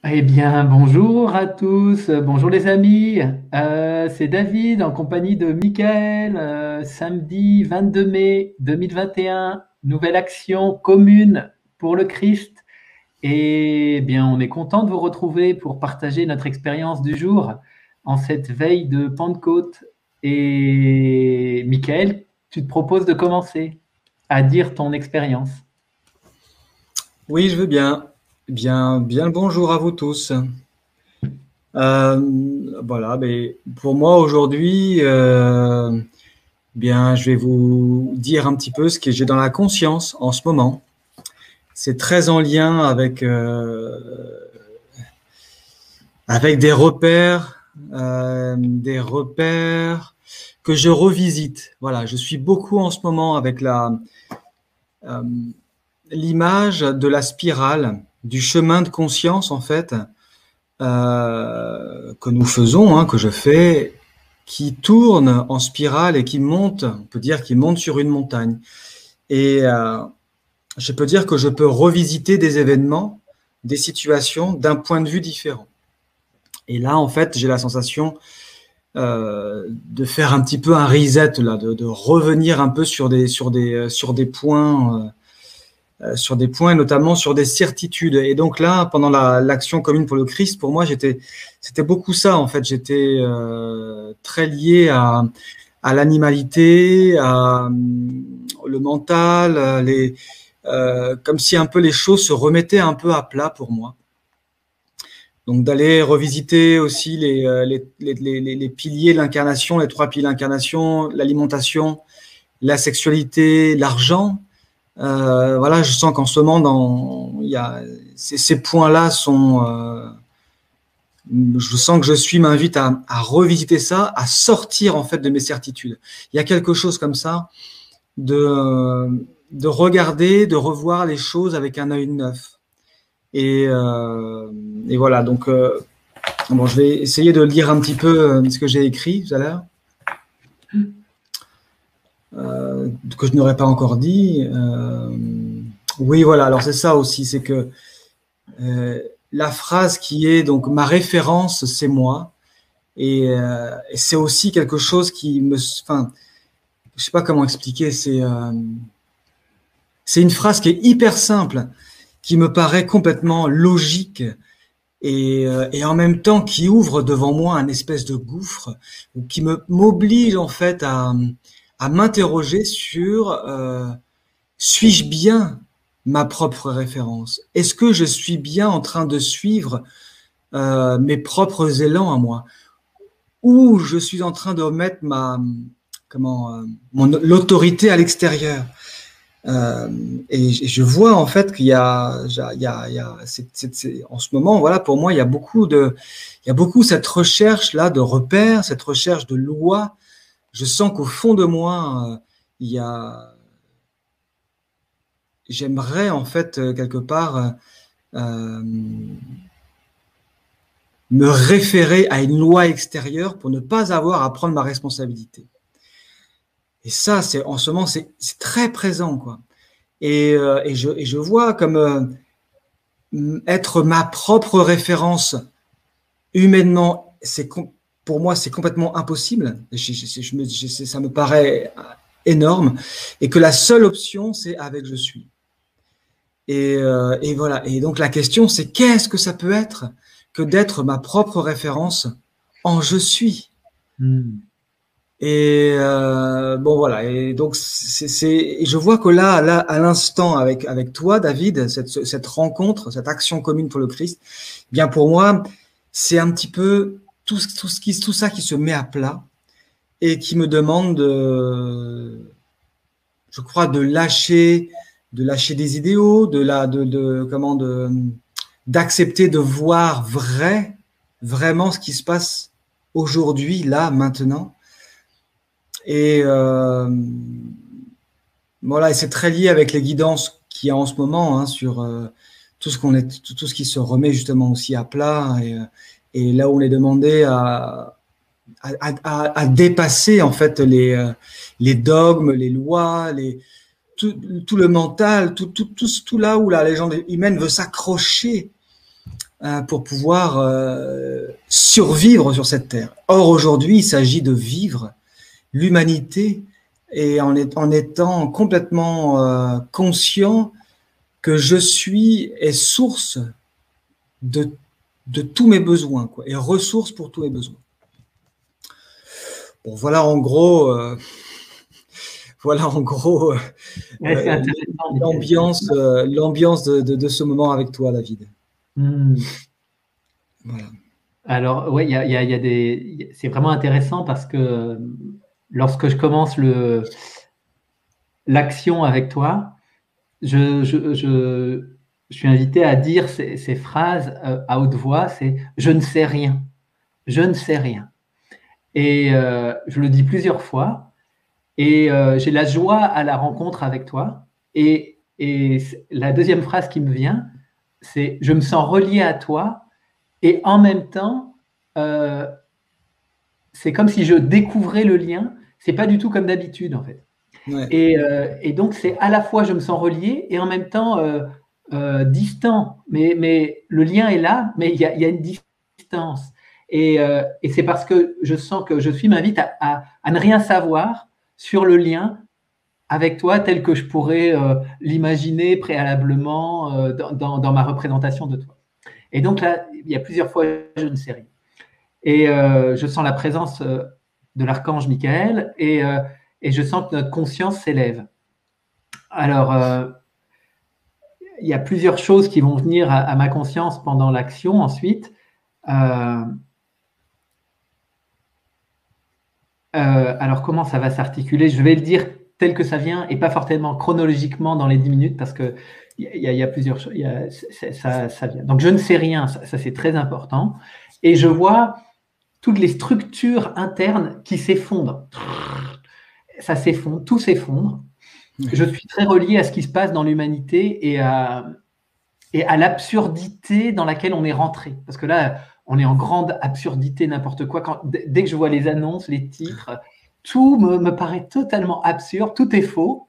Eh bien, bonjour à tous, bonjour les amis. C'est David en compagnie de Michael. Samedi 22 mai 2021, nouvelle action commune pour le Christ. Et bien, on est content de vous retrouver pour partager notre expérience du jour en cette veille de Pentecôte. Et Michael, tu te proposes de commencer à dire ton expérience. Oui, je veux bien. Bien le bonjour à vous tous. Voilà, mais pour moi aujourd'hui, bien, je vais vous dire un petit peu ce que j'ai dans la conscience en ce moment. C'est très en lien avec des repères que je revisite. Voilà, je suis beaucoup en ce moment avec euh, l'image de la spirale, du chemin de conscience en fait que nous faisons, hein, que je fais, qui tourne en spirale et qui monte, on peut dire qu'il monte sur une montagne. Et je peux dire que je peux revisiter des événements, des situations d'un point de vue différent. Et là, en fait, j'ai la sensation de faire un petit peu un reset, là, de revenir un peu sur des points sur des points, notamment sur des certitudes. Et donc là, pendant l'action commune pour le Christ, pour moi, c'était beaucoup ça en fait. J'étais très lié à l'animalité, à le mental, comme si un peu les choses se remettaient un peu à plat pour moi. Donc d'aller revisiter aussi les piliers de l'incarnation, les trois piliers de l'incarnation, l'alimentation, la sexualité, l'argent. Voilà, je sens qu'en ce moment, ces points-là sont. Je sens que m'invite à revisiter ça, à sortir en fait de mes certitudes. Il y a quelque chose comme ça de, de regarder, de revoir les choses avec un œil neuf. Et, euh, et voilà, donc bon, je vais essayer de lire un petit peu ce que j'ai écrit tout à l'heure, que je n'aurais pas encore dit. Oui, voilà, alors c'est ça aussi, c'est que la phrase qui est donc ma référence, c'est moi. Et c'est aussi quelque chose qui me, enfin, je sais pas comment expliquer. C'est une phrase qui est hyper simple, qui me paraît complètement logique et en même temps qui ouvre devant moi un espèce de gouffre, ou qui me m'oblige en fait à m'interroger sur suis-je bien ma propre référence? Est-ce que je suis bien en train de suivre mes propres élans à moi, ou je suis en train de remettre l'autorité à l'extérieur. Euh, et je vois en fait qu'il y a, il y a en ce moment, voilà, pour moi, il y a beaucoup cette recherche là de repères, cette recherche de loi. Je sens qu'au fond de moi, il y a, j'aimerais en fait quelque part euh, me référer à une loi extérieure pour ne pas avoir à prendre ma responsabilité. Et ça, c'est en ce moment, c'est très présent, quoi. Et je vois comme être ma propre référence humainement, pour moi, c'est complètement impossible. Ça me paraît énorme. Et que la seule option, c'est avec je suis. Et voilà. Et donc la question, c'est qu'est-ce que ça peut être que d'être ma propre référence en je suis? Hmm. Bon voilà, et donc et je vois que là à l'instant avec toi David, cette rencontre, cette action commune pour le Christ, bien pour moi, c'est un petit peu tout ça qui se met à plat et qui me demande je crois de lâcher des idéaux, d'accepter de voir vraiment ce qui se passe aujourd'hui, là, maintenant. Et voilà, et c'est très lié avec les guidances qu'il y a en ce moment, hein, sur tout ce qui se remet justement aussi à plat, et là où on est demandé à dépasser en fait les dogmes, les lois, tout le mental, tout là où la légende humaine veut s'accrocher pour pouvoir survivre sur cette terre. Or, aujourd'hui, il s'agit de vivre l'humanité et en étant complètement conscient que je suis et source de tous mes besoins, quoi, et ressource pour tous mes besoins. Bon, voilà en gros, l'ambiance de ce moment avec toi, David. Voilà. Alors, ouais, c'est vraiment intéressant parce que lorsque je commence l'action avec toi, je suis invité à dire ces phrases à haute voix, c'est « je ne sais rien, je ne sais rien ». Et je le dis plusieurs fois et j'ai la joie à la rencontre avec toi. Et la deuxième phrase qui me vient, c'est « je me sens relié à toi ». Et en même temps, c'est comme si je découvrais le lien. C'est pas du tout comme d'habitude, en fait. Ouais. Et donc, c'est à la fois, je me sens relié et en même temps distant. Mais le lien est là, mais il y a une distance. Et c'est parce que je sens que je m'invite à ne rien savoir sur le lien avec toi tel que je pourrais l'imaginer préalablement dans ma représentation de toi. Et donc là, il y a plusieurs fois, je ne sais rien. Et je sens la présence de l'archange Michael et je sens que notre conscience s'élève. Alors, il y a plusieurs choses qui vont venir à ma conscience pendant l'action ensuite. Alors, comment ça va s'articuler? Je vais le dire tel que ça vient et pas forcément chronologiquement dans les 10 minutes parce que il y a plusieurs choses. Ça vient. Donc, je ne sais rien, ça c'est très important. Et je vois toutes les structures internes qui s'effondrent. Ça s'effondre, tout s'effondre. Je suis très relié à ce qui se passe dans l'humanité et à l'absurdité dans laquelle on est rentré. Parce que là, on est en grande absurdité, n'importe quoi. Dès que je vois les annonces, les titres, tout me paraît totalement absurde, tout est faux.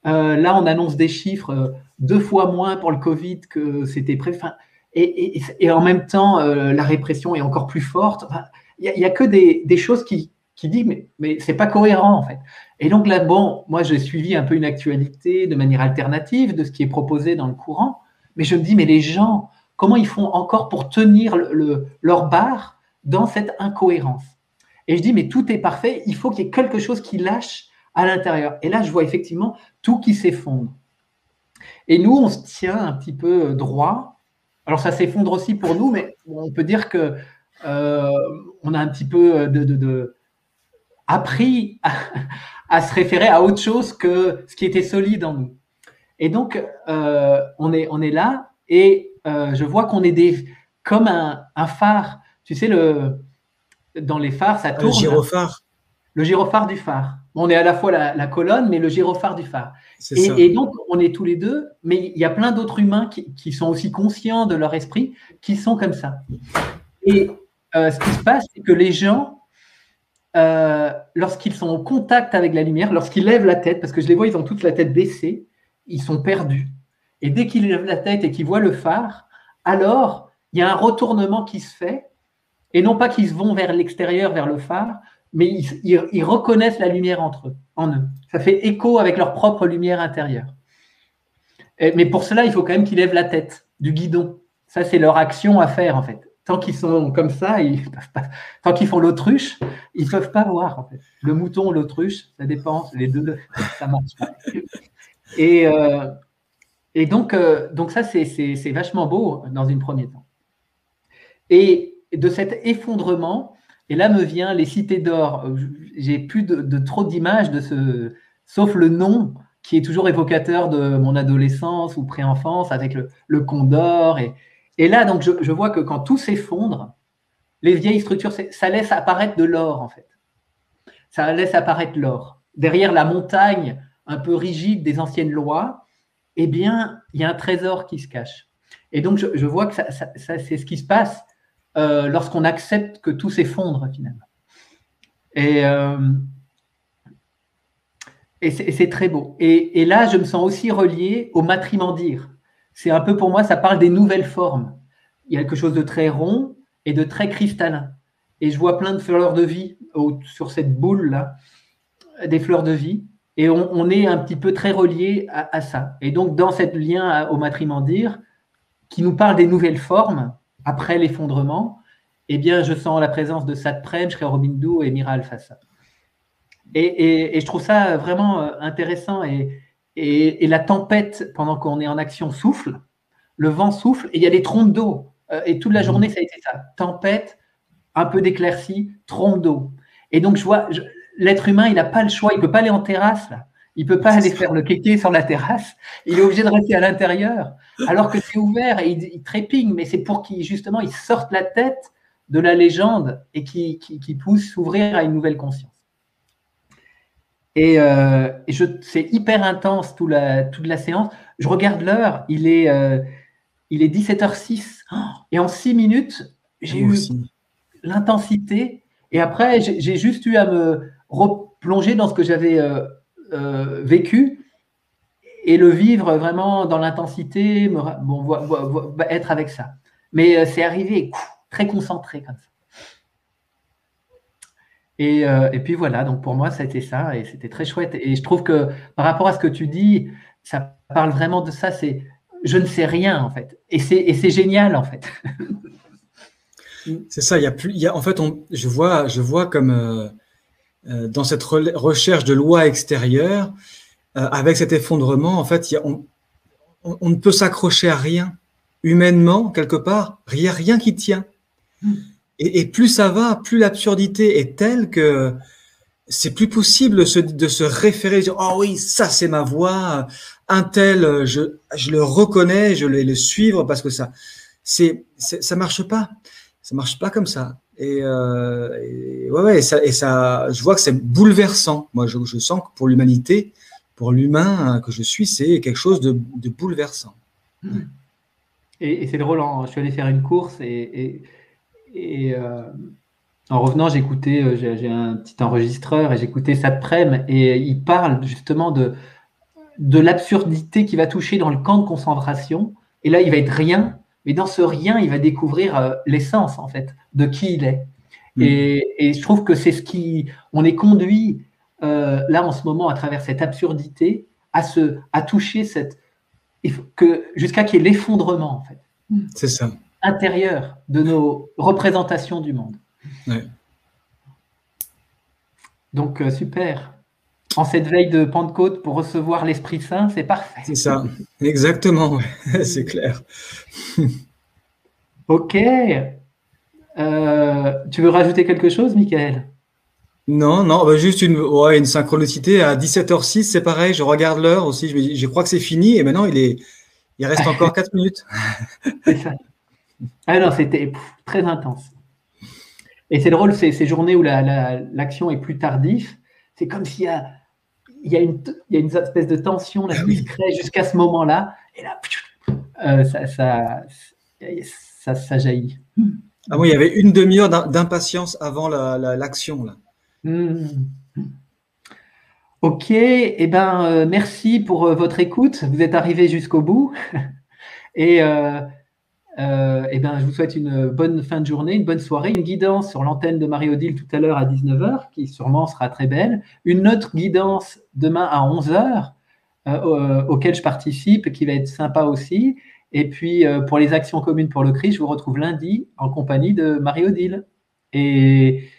Là, on annonce des chiffres 2 fois moins pour le Covid que c'était prévu. Enfin, et en même temps, la répression est encore plus forte. Enfin, il n'y a que des choses qui disent mais c'est pas cohérent en fait. Et donc là, bon, moi j'ai suivi un peu une actualité de manière alternative de ce qui est proposé dans le courant, mais je me dis mais les gens, comment ils font encore pour tenir leur barre dans cette incohérence? Et je dis mais tout est parfait, il faut qu'il y ait quelque chose qui lâche à l'intérieur. Et là, je vois effectivement tout qui s'effondre. Et nous, on se tient un petit peu droit. Alors ça s'effondre aussi pour nous, mais on peut dire que on a un petit peu appris à se référer à autre chose que ce qui était solide en nous. Et donc, on est là et je vois qu'on est comme un phare. Tu sais, dans les phares, ça tourne. Le gyrophare. Le gyrophare du phare. On est à la fois la colonne, mais le gyrophare du phare. Et donc, on est tous les deux, mais il y a plein d'autres humains qui sont aussi conscients de leur esprit, qui sont comme ça. Et ce qui se passe, c'est que les gens, lorsqu'ils sont en contact avec la lumière, lorsqu'ils lèvent la tête, parce que je les vois, ils ont toute la tête baissée, ils sont perdus. Et dès qu'ils lèvent la tête et qu'ils voient le phare, alors il y a un retournement qui se fait, et non pas qu'ils vont vers l'extérieur, vers le phare, mais ils reconnaissent la lumière en eux. Ça fait écho avec leur propre lumière intérieure. Mais pour cela, il faut quand même qu'ils lèvent la tête du guidon. Ça, c'est leur action à faire, en fait. Tant qu'ils sont comme ça, tant qu'ils font l'autruche, ils ne peuvent pas voir, en fait. Le mouton, l'autruche, ça dépend, les deux, ça marche pas. Et donc ça, c'est vachement beau dans une première temps. Et de cet effondrement, et là me vient les cités d'or. J'ai plus de trop d'images sauf le nom qui est toujours évocateur de mon adolescence ou préenfance avec le condor. Et là, donc, je vois que quand tout s'effondre, les vieilles structures, ça laisse apparaître de l'or, en fait. Ça laisse apparaître l'or. Derrière la montagne un peu rigide des anciennes lois, eh bien, il y a un trésor qui se cache. Et donc, je vois que ça c'est ce qui se passe lorsqu'on accepte que tout s'effondre, finalement. Et c'est très beau. Et là, je me sens aussi relié au matrimandir. C'est un peu pour moi, ça parle des nouvelles formes. il y a quelque chose de très rond et de très cristallin. Et je vois plein de fleurs de vie sur cette boule-là, des fleurs de vie. Et on est un petit peu très relié à ça. Et donc, dans ce lien au matrimondir, qui nous parle des nouvelles formes après l'effondrement, eh bien, je sens la présence de Sat Prem, Sri Aurobindo et Mira Alfassa. Et je trouve ça vraiment intéressant. Et la tempête, pendant qu'on est en action, souffle. Le vent souffle et il y a des trompes d'eau. Et toute la journée, ça a été ça. Tempête, un peu d'éclaircie, trompe d'eau. Et donc, je vois, l'être humain, il n'a pas le choix. Il ne peut pas aller en terrasse, là. Il ne peut pas aller faire le kéké sur la terrasse. Il est obligé de rester à l'intérieur, alors que c'est ouvert et il trépigne. Mais c'est pour qu'il, justement, il sorte la tête de la légende et qui pousse s'ouvrir à une nouvelle conscience. Et c'est hyper intense toute la séance. Je regarde l'heure, il est 17h06. Et en 6 minutes, j'ai eu l'intensité. Et après, j'ai juste eu à me replonger dans ce que j'avais vécu et le vivre vraiment dans l'intensité, être avec ça. Mais c'est arrivé très concentré comme ça. Et puis voilà, donc pour moi, c'était ça et c'était très chouette. Et je trouve que par rapport à ce que tu dis, ça parle vraiment de ça, c'est je ne sais rien en fait. Et c'est génial en fait. C'est ça, en fait, je vois comme dans cette recherche de loi extérieure, avec cet effondrement, en fait, on ne peut s'accrocher à rien. Humainement, quelque part, il n'y a rien qui tient. Et plus ça va, plus l'absurdité est telle que c'est plus possible de se référer, de dire, oh oui, ça c'est ma voix, un tel, je le reconnais, je vais le suivre parce que ça marche pas. Ça marche pas comme ça. Et ça, je vois que c'est bouleversant. Moi, je sens que pour l'humanité, pour l'humain que je suis, c'est quelque chose de bouleversant. Et c'est drôle, je suis allé faire une course et en revenant, j'écoutais, j'ai un petit enregistreur et j'écoutais Sat Prem et il parle justement de l'absurdité qui va toucher dans le camp de concentration. Et là, il va être rien. Mais dans ce rien, il va découvrir l'essence, en fait, de qui il est. Et je trouve que c'est on est conduit, là, en ce moment, à travers cette absurdité, à toucher jusqu'à qu'il y ait l'effondrement, en fait. C'est ça. Intérieur de nos représentations du monde. Ouais. Donc, super. En cette veille de Pentecôte, pour recevoir l'Esprit Saint, c'est parfait. C'est ça, exactement, c'est clair. Ok. Tu veux rajouter quelque chose, Michael? Non, juste une synchronicité. À 17h06, c'est pareil, je regarde l'heure aussi, je crois que c'est fini, et maintenant il reste encore 4 minutes. C'est ça. Ah non, c'était très intense. Et c'est drôle, ces journées où l'action est plus tardive, c'est comme s'il y a une espèce de tension là, qui se crée jusqu'à ce moment-là, et là, ça jaillit. Ah oui, il y avait une demi-heure d'impatience avant l'action, là. Ok, eh ben, merci pour votre écoute. Vous êtes arrivés jusqu'au bout. Et eh ben, je vous souhaite une bonne fin de journée, une bonne soirée, une guidance sur l'antenne de Marie-Odile tout à l'heure à 19h, qui sûrement sera très belle, une autre guidance demain à 11h, auquel je participe, qui va être sympa aussi. Et puis, pour les actions communes pour le Christ, je vous retrouve lundi en compagnie de Marie-Odile. Et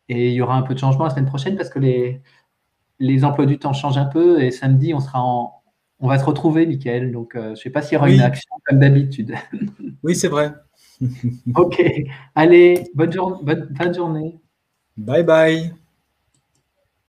il y aura un peu de changement la semaine prochaine parce que les emplois du temps changent un peu. Et samedi, on va se retrouver, Michael. Donc, je ne sais pas s'il y aura une action comme d'habitude. Oui, c'est vrai. Ok. Allez, bonne fin de journée. Bye bye.